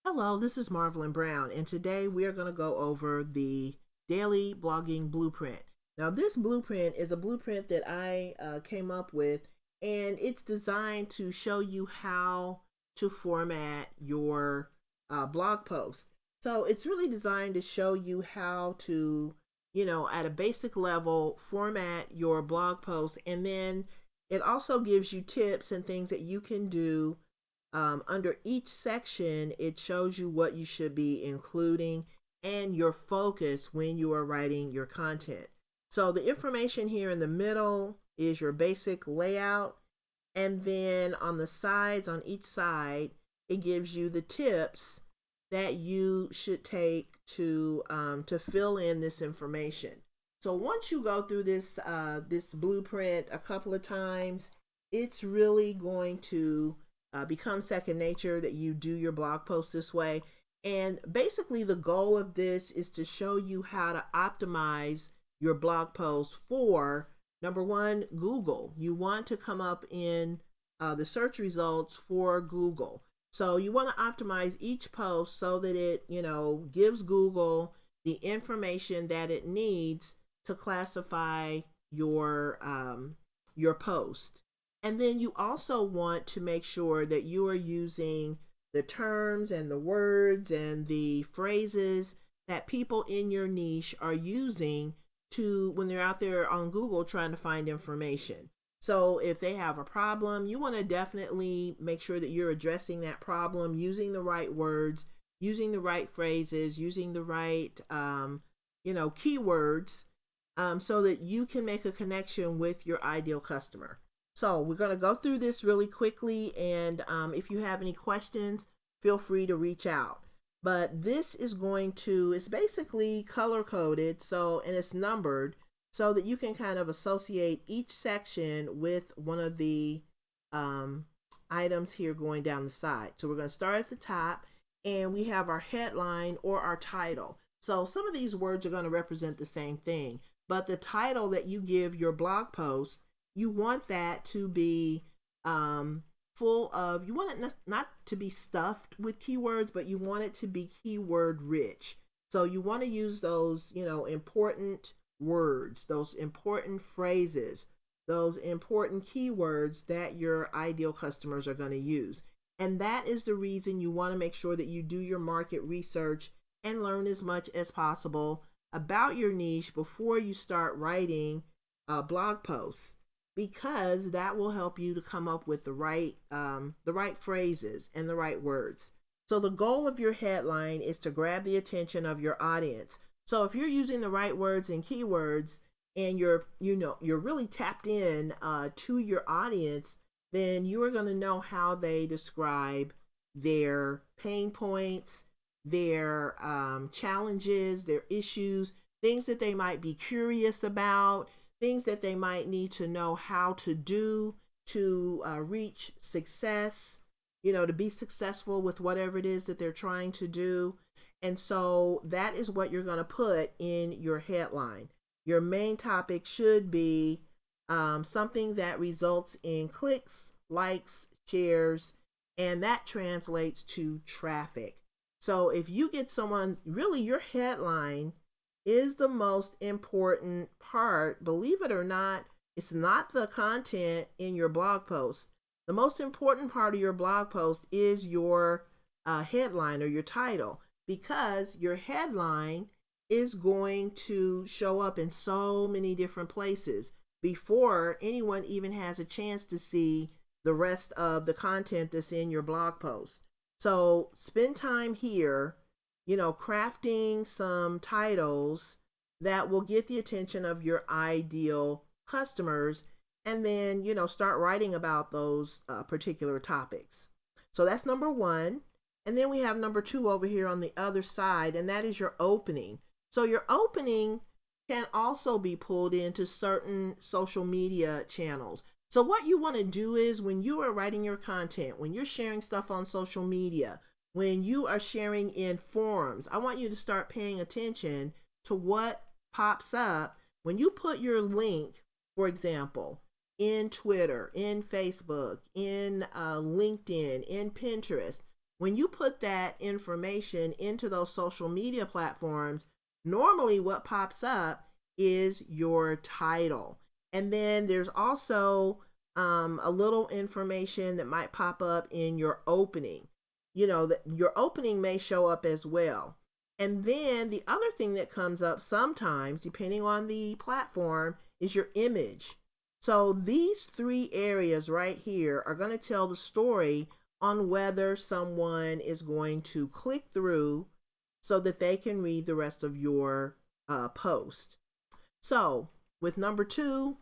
Hello, this is Marvelyn Brown, and today we are going to go over the daily blogging blueprint. Now, this blueprint is a blueprint that I came up with, and it's designed to show you how to format your blog post. So, it's really designed to show you how to, at a basic level, format your blog post, and then it also gives you tips and things that you can do under each section. It shows you what you should be including and your focus when you are writing your content. So the information here in the middle is your basic layout. And then on the sides, on each side, it gives you the tips that you should take to fill in this information. So once you go through this blueprint a couple of times, it's really going to become second nature that you do your blog post this way. And basically, the goal of this is to show you how to optimize your blog post for number one, Google. You want to come up in the search results for Google. So you want to optimize each post so that it, gives Google the information that it needs to classify your post. And then you also want to make sure that you are using the terms and the words and the phrases that people in your niche are using to when they're out there on Google trying to find information. So if they have a problem, you want to definitely make sure that you're addressing that problem using the right words, using the right phrases, using the right keywords, so that you can make a connection with your ideal customer. So we're going to go through this really quickly, and if you have any questions, feel free to reach out. But this is it's basically color coded, and it's numbered so that you can kind of associate each section with one of the items here going down the side. So we're going to start at the top, and we have our headline or our title. So some of these words are going to represent the same thing, but the title that you give your blog post, you want that to be full of, you want it not to be stuffed with keywords, but you want it to be keyword rich. So you want to use those, important words, those important phrases, those important keywords that your ideal customers are going to use. And that is the reason you want to make sure that you do your market research and learn as much as possible about your niche before you start writing blog posts, because that will help you to come up with the right phrases and the right words. So the goal of your headline is to grab the attention of your audience. So if you're using the right words and keywords, and you're really tapped in to your audience, then you are going to know how they describe their pain points, their challenges, their issues, things that they might be curious about, things that they might need to know how to do to reach success, to be successful with whatever it is that they're trying to do. And so that is what you're going to put in your headline. Your main topic should be something that results in clicks, likes, shares, and that translates to traffic. So if you get someone, really your headline is the most important part. Believe it or not, it's not the content in your blog post. The most important part of your blog post is your headline or your title, because your headline is going to show up in so many different places before anyone even has a chance to see the rest of the content that's in your blog post. So spend time here, crafting some titles that will get the attention of your ideal customers, and then, start writing about those particular topics. So that's number one. And then we have number two over here on the other side, and that is your opening. So your opening can also be pulled into certain social media channels. So what you want to do is, when you are writing your content, when you're sharing stuff on social media, when you are sharing in forums, I want you to start paying attention to what pops up when you put your link, for example, in Twitter, in Facebook, in LinkedIn, in Pinterest. When you put that information into those social media platforms, normally what pops up is your title. And then there's also a little information that might pop up in your opening. That your opening may show up as well. And then the other thing that comes up sometimes, depending on the platform, is your image. So these three areas right here are going to tell the story on whether someone is going to click through so that they can read the rest of your post. So with number 2,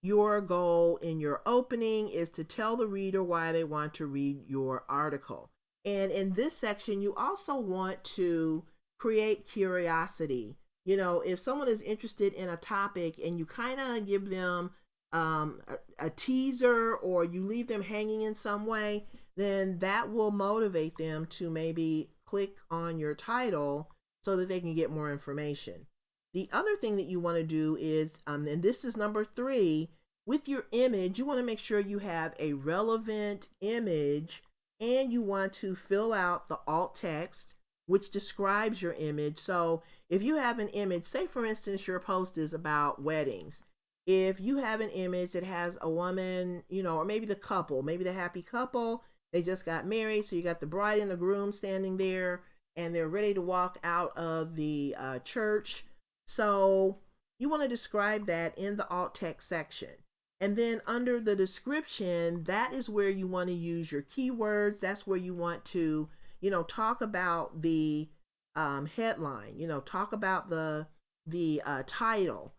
your goal in your opening is to tell the reader why they want to read your article. And in this section, you also want to create curiosity. If someone is interested in a topic and you kind of give them a teaser, or you leave them hanging in some way, then that will motivate them to maybe click on your title so that they can get more information. The other thing that you want to do is, and this is number 3, with your image, you want to make sure you have a relevant image, and you want to fill out the alt text which describes your image. So if you have an image, say for instance your post is about weddings, if you have an image that has a woman, or maybe the couple, maybe the happy couple, they just got married, so you got the bride and the groom standing there and they're ready to walk out of the church. So you want to describe that in the alt text section. And then under the description, that is where you want to use your keywords. That's where you want to, talk about the headline, talk about the title.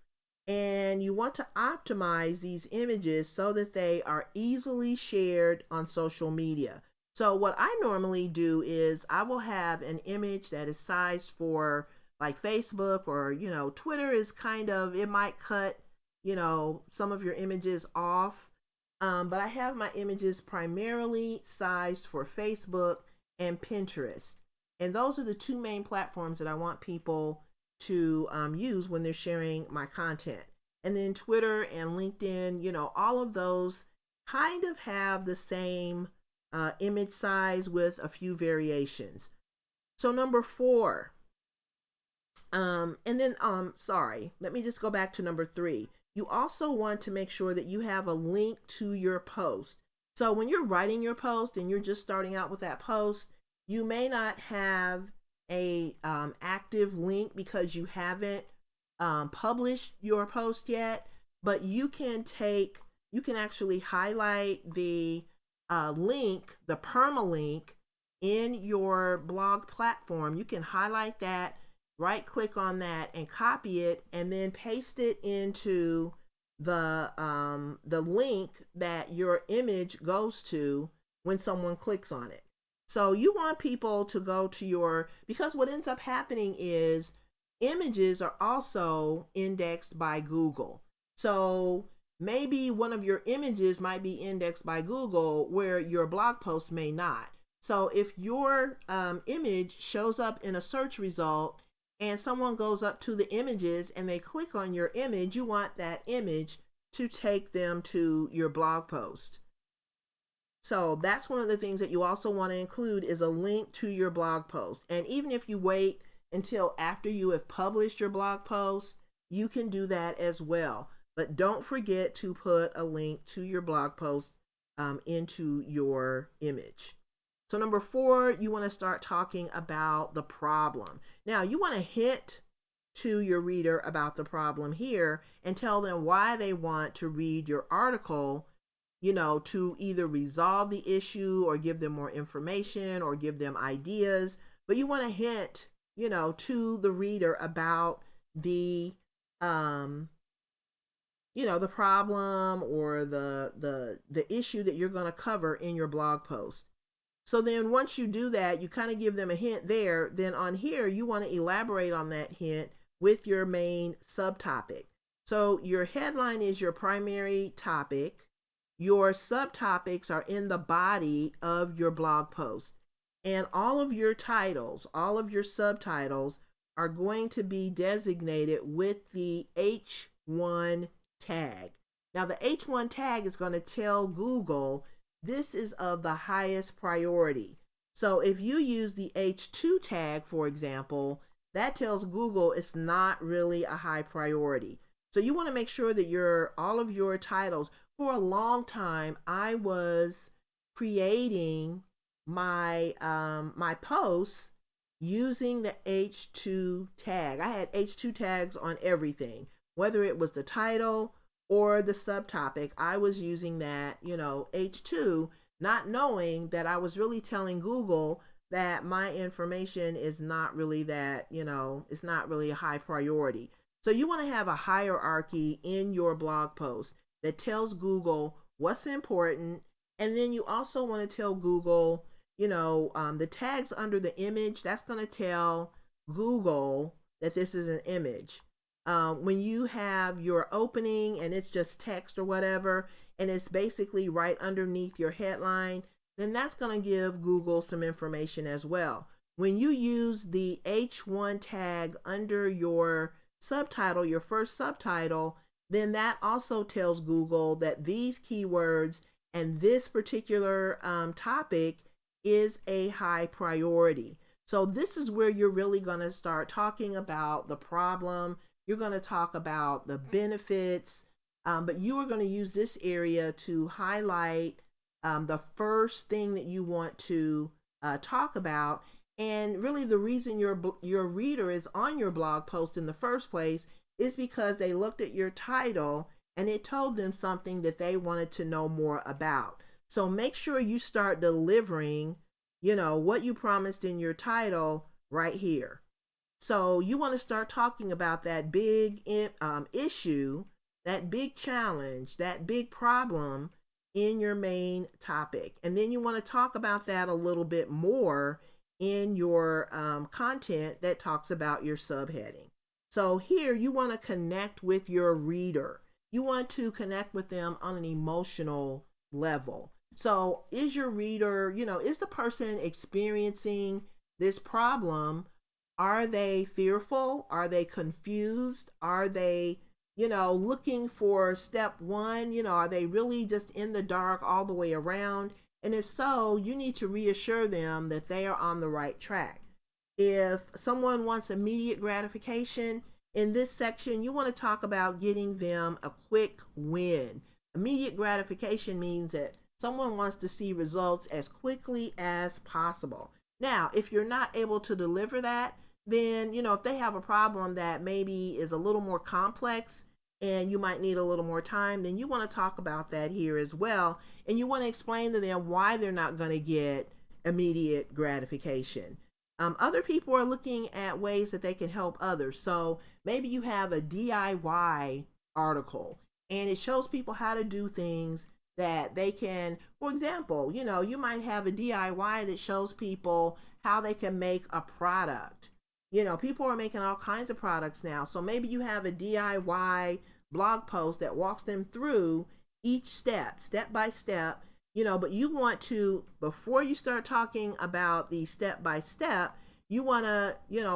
And you want to optimize these images so that they are easily shared on social media. So what I normally do is I will have an image that is sized for like Facebook, or, Twitter is kind of, it might cut, some of your images off. But I have my images primarily sized for Facebook and Pinterest. And those are the 2 main platforms that I want people to use when they're sharing my content. And then Twitter and LinkedIn, all of those kind of have the same image size with a few variations. So number 4, let me just go back to number 3. You also want to make sure that you have a link to your post. So when you're writing your post and you're just starting out with that post, you may not have a active link because you haven't published your post yet, but you can actually highlight the link, the permalink in your blog platform. You can highlight that, right click on that and copy it, and then paste it into the link that your image goes to when someone clicks on it. So you want people to go to because what ends up happening is images are also indexed by Google. So maybe one of your images might be indexed by Google where your blog post may not. So if your image shows up in a search result and someone goes up to the images and they click on your image, you want that image to take them to your blog post. So that's one of the things that you also want to include is a link to your blog post. And even if you wait until after you have published your blog post, you can do that as well. But don't forget to put a link to your blog post into your image. So number 4, you want to start talking about the problem. Now you want to hint to your reader about the problem here and tell them why they want to read your article, to either resolve the issue or give them more information or give them ideas. But you want to hint, to the reader about the the problem or the issue that you're going to cover in your blog post. So then once you do that, you kind of give them a hint there. Then on here, you want to elaborate on that hint with your main subtopic. So your headline is your primary topic. Your subtopics are in the body of your blog post. And all of your titles, all of your subtitles are going to be designated with the H1 tag. Now the H1 tag is going to tell Google this is of the highest priority. So if you use the H2 tag, for example, that tells Google it's not really a high priority. So you want to make sure that all of your titles. For a long time, I was creating my my posts using the H2 tag. I had H2 tags on everything, whether it was the title or the subtopic. I was using that, H2, not knowing that I was really telling Google that my information is not really that, it's not really a high priority. So you want to have a hierarchy in your blog post that tells Google what's important. And then you also want to tell Google, the tags under the image, that's going to tell Google that this is an image. When you have your opening and it's just text or whatever, and it's basically right underneath your headline, then that's going to give Google some information as well. When you use the H1 tag under your subtitle, your first subtitle, then that also tells Google that these keywords and this particular topic is a high priority. So this is where you're really going to start talking about the problem. You're going to talk about the benefits, but you are going to use this area to highlight the first thing that you want to talk about. And really the reason your reader is on your blog post in the first place is because they looked at your title and it told them something that they wanted to know more about. So make sure you start delivering, what you promised in your title right here. So you want to start talking about that big issue, that big challenge, that big problem in your main topic. And then you want to talk about that a little bit more in your content that talks about your subheading. So here you want to connect with your reader. You want to connect with them on an emotional level. So is your reader, is the person experiencing this problem? Are they fearful? Are they confused? Are they, looking for step one? Are they really just in the dark all the way around? And if so, you need to reassure them that they are on the right track. If someone wants immediate gratification, in this section, you want to talk about getting them a quick win. Immediate gratification means that someone wants to see results as quickly as possible. Now, if you're not able to deliver that, then, if they have a problem that maybe is a little more complex and you might need a little more time, then you want to talk about that here as well. And you want to explain to them why they're not going to get immediate gratification. Other people are looking at ways that they can help others. So maybe you have a DIY article and it shows people how to do things that they can, for example, you might have a DIY that shows people how they can make a product. People are making all kinds of products now. So maybe you have a DIY blog post that walks them through each step by step, but you want to, before you start talking about the step by step, you want to,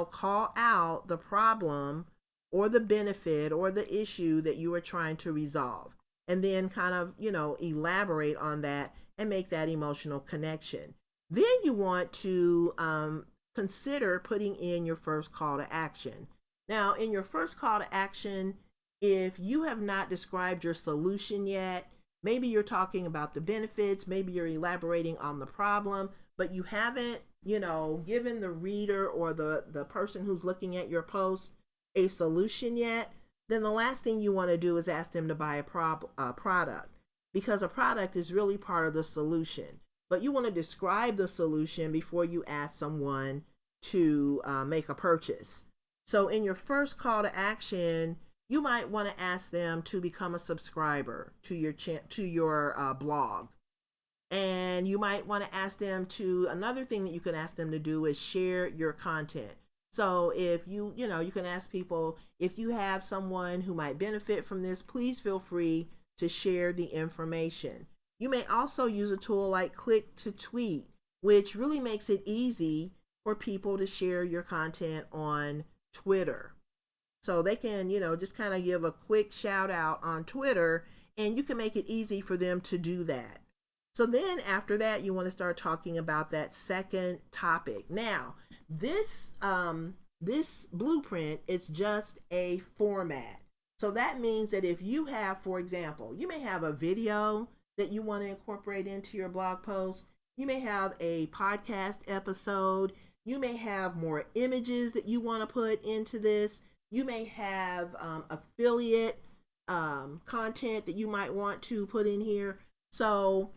call out the problem or the benefit or the issue that you are trying to resolve. And then kind of, elaborate on that and make that emotional connection. Then you want to consider putting in your first call to action. Now, in your first call to action, if you have not described your solution yet, maybe you're talking about the benefits, maybe you're elaborating on the problem, but you haven't, given the reader or the person who's looking at your post a solution yet, then the last thing you want to do is ask them to buy a product, because a product is really part of the solution. But you want to describe the solution before you ask someone to make a purchase. So in your first call to action, you might want to ask them to become a subscriber to your blog. And you might want to ask them to, another thing that you can ask them to do is share your content. So if you can ask people, if you have someone who might benefit from this, please feel free to share the information. You may also use a tool like Click to Tweet, which really makes it easy for people to share your content on Twitter. So they can, just kind of give a quick shout out on Twitter, and you can make it easy for them to do that. So then after that, you want to start talking about that second topic. Now, this blueprint is just a format. So that means that if you have, for example, you may have a video that you want to incorporate into your blog post. You may have a podcast episode. You may have more images that you want to put into this. You may have affiliate content that you might want to put in here. So,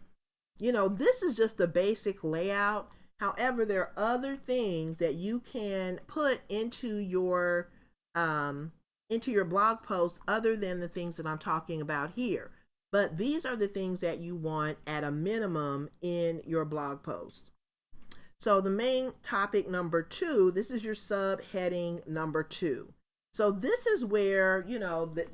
this is just the basic layout. However, there are other things that you can put into your blog post other than the things that I'm talking about here. But these are the things that you want at a minimum in your blog post. So the main topic number 2, this is your subheading number 2. So this is where,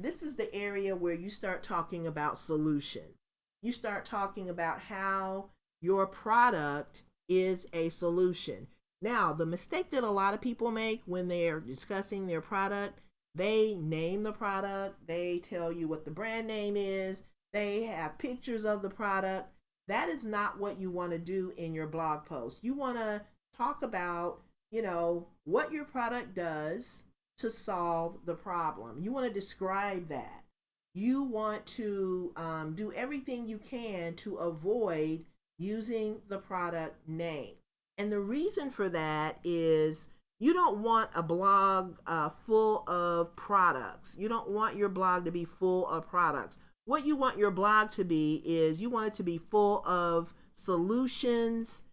this is the area where you start talking about solutions. You start talking about how your product is a solution. Now, the mistake that a lot of people make when they're discussing their product, they name the product, they tell you what the brand name is, they have pictures of the product. That is not what you want to do in your blog post. You want to talk about, what your product does to solve the problem. You want to describe that. You want to do everything you can to avoid using the product name. And the reason for that is you don't want a blog full of products. You don't want your blog to be full of products. What you want your blog to be is you want it to be full of solutions.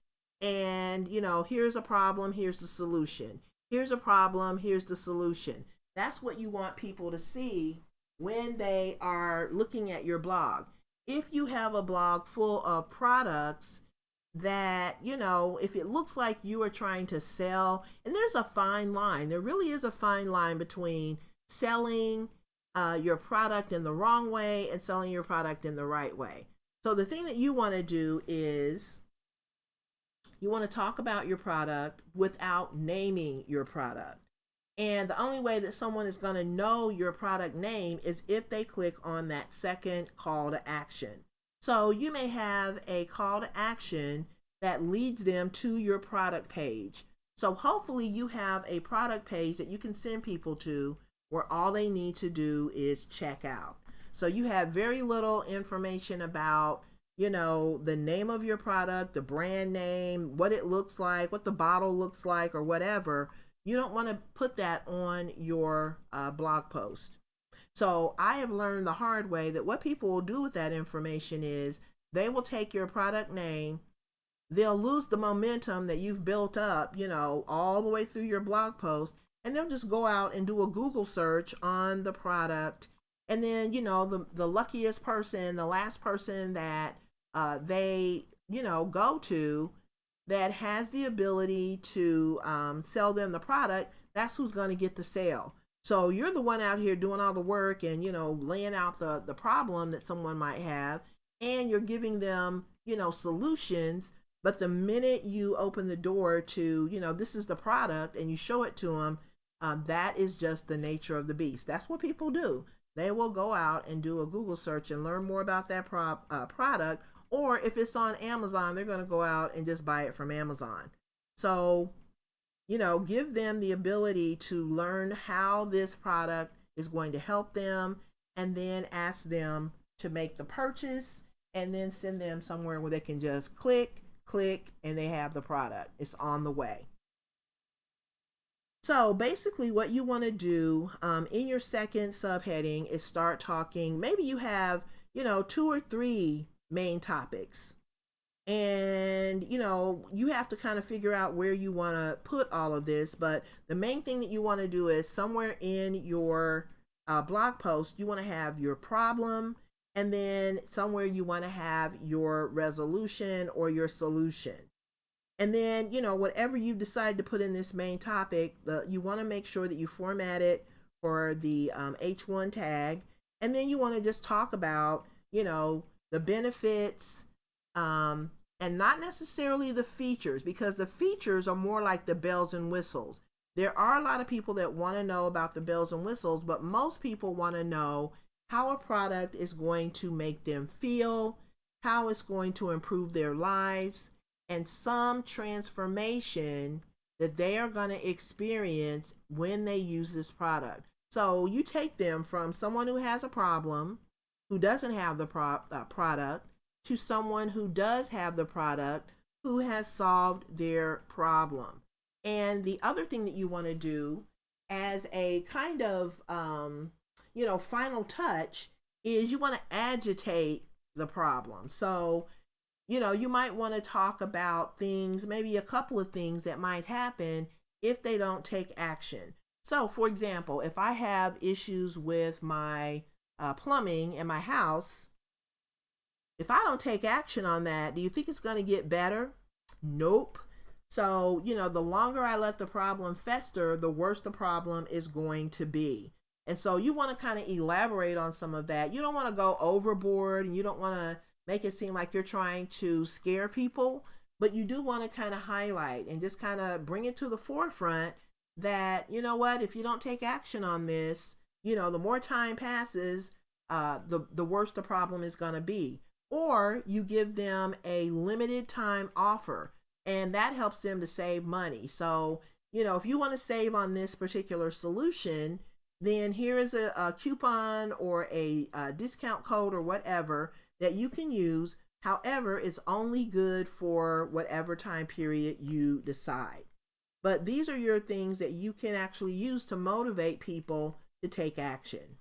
And, here's a problem, here's the solution. Here's a problem, here's the solution. That's what you want people to see when they are looking at your blog. If you have a blog full of products that, if it looks like you are trying to sell, and there's a fine line, there really is a fine line between selling your product in the wrong way and selling your product in the right way. So the thing that you want to do is you want to talk about your product without naming your product. And the only way that someone is going to know your product name is if they click on that second call to action. So you may have a call to action that leads them to your product page. So hopefully you have a product page that you can send people to where all they need to do is check out. So you have very little information about, the name of your product, the brand name, what it looks like, what the bottle looks like, or whatever. You don't want to put that on your blog post. So I have learned the hard way that what people will do with that information is they will take your product name, they'll lose the momentum that you've built up, all the way through your blog post, and they'll just go out and do a Google search on the product. And then, the luckiest person, the last person that they, go to that has the ability to sell them the product, that's who's going to get the sale. So you're the one out here doing all the work and, laying out the problem that someone might have, and you're giving them, solutions. But the minute you open the door to, this is the product, and you show it to them, that is just the nature of the beast. That's what people do. They will go out and do a Google search and learn more about that product. Or if it's on Amazon, they're going to go out and just buy it from Amazon. So, give them the ability to learn how this product is going to help them, and then ask them to make the purchase, and then send them somewhere where they can just click, and they have the product. It's on the way. So basically what you want to do in your second subheading is start talking. Maybe you have, 2 or 3 main topics. And, you have to kind of figure out where you want to put all of this. But the main thing that you want to do is somewhere in your blog post, you want to have your problem. And then somewhere you want to have your resolution or your solution. And then, whatever you decide to put in this main topic, you want to make sure that you format it for the H1 tag. And then you want to just talk about, the benefits, and not necessarily the features, because the features are more like the bells and whistles. There are a lot of people that want to know about the bells and whistles, but most people want to know how a product is going to make them feel how it's going to improve their lives, and some transformation that they are going to experience when they use this product. So you take them from someone who has a problem, who doesn't have the product, to someone who does have the product, who has solved their problem. And the other thing that you want to do as a kind of, final touch is you want to agitate the problem. So, you might want to talk about things, maybe a couple of things that might happen if they don't take action. So, for example, if I have issues with my plumbing in my house, if I don't take action on that, do you think it's going to get better? Nope. So, the longer I let the problem fester, the worse the problem is going to be. And so you want to kind of elaborate on some of that. You don't want to go overboard, and you don't want to make it seem like you're trying to scare people, but you do want to kind of highlight and just kind of bring it to the forefront that, if you don't take action on this, the more time passes, the worse the problem is going to be. Or you give them a limited time offer, and that helps them to save money. So, if you want to save on this particular solution, then here is a coupon or a discount code or whatever that you can use. However, it's only good for whatever time period you decide. But these are your things that you can actually use to motivate people to take action.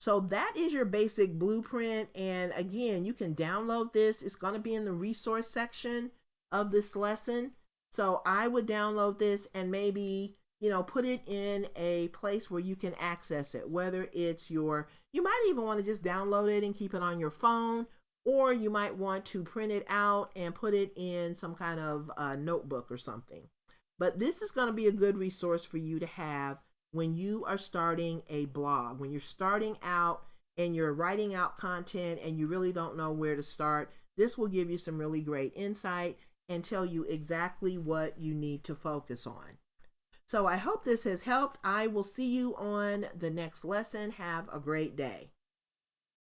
So that is your basic blueprint. And again, you can download this. It's going to be in the resource section of this lesson. So I would download this and maybe, put it in a place where you can access it, whether it's you might even want to just download it and keep it on your phone, or you might want to print it out and put it in some kind of notebook or something. But this is going to be a good resource for you to have when you are starting a blog, when you're starting out and you're writing out content and you really don't know where to start. This will give you some really great insight and tell you exactly what you need to focus on. So I hope this has helped. I will see you on the next lesson. Have a great day.